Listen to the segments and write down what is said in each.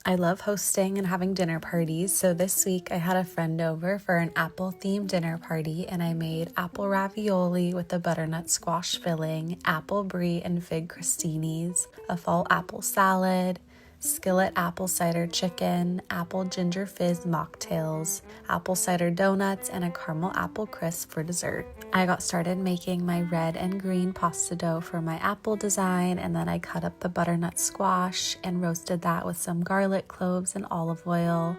I love hosting and having dinner parties, so this week I had a friend over for an apple-themed dinner party and I made apple ravioli with a butternut squash filling, apple brie and fig crostinis, a fall apple salad, skillet apple cider chicken, apple ginger fizz mocktails, apple cider donuts, and a caramel apple crisp for dessert. I got started making my red and green pasta dough for my apple design, and then I cut up the butternut squash and roasted that with some garlic cloves and olive oil.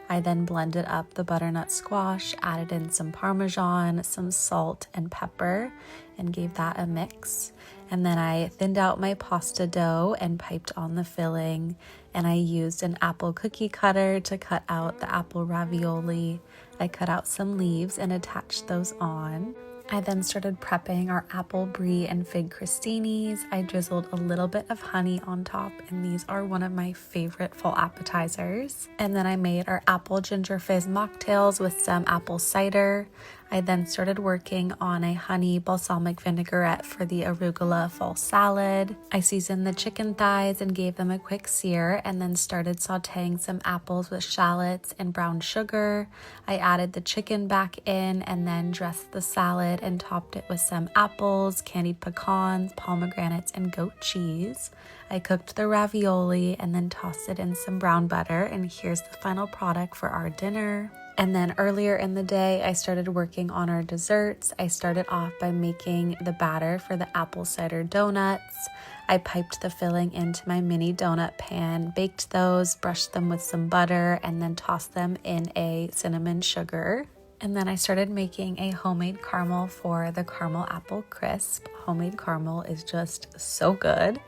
I then blended up the butternut squash, added in some Parmesan, some salt and pepper, and gave that a mix. And then I thinned out my pasta dough and piped on the filling, and I used an apple cookie cutter to cut out the apple ravioli. I cut out some leaves and attached those on. I then started prepping our apple brie and fig crostinis. I drizzled a little bit of honey on top, and these are one of my favorite fall appetizers. And then I made our apple ginger fizz mocktails with some apple cider. I then started working on a honey balsamic vinaigrette for the arugula fall salad. I seasoned the chicken thighs and gave them a quick sear, and then started sauteing some apples with shallots and brown sugar. I added the chicken back in and then dressed the salad and topped it with some apples, candied pecans, pomegranates, and goat cheese. I cooked the ravioli and then tossed it in some brown butter, and here's the final product for our dinner. And then earlier in the day, I started working on our desserts. I started off by making the batter for the apple cider donuts. I piped the filling into my mini donut pan, baked those, brushed them with some butter, and then tossed them in a cinnamon sugar. And then I started making a homemade caramel for the caramel apple crisp. Homemade caramel is just so good.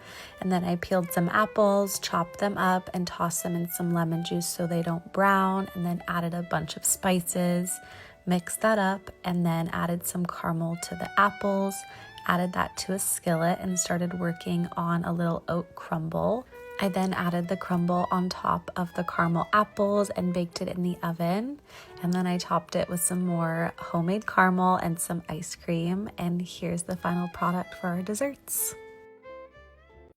And then I peeled some apples, chopped them up, and tossed them in some lemon juice so they don't brown, and then added a bunch of spices, mixed that up, and then added some caramel to the apples, added that to a skillet, and started working on a little oat crumble. I then added the crumble on top of the caramel apples and baked it in the oven. And then I topped it with some more homemade caramel and some ice cream. And here's the final product for our desserts.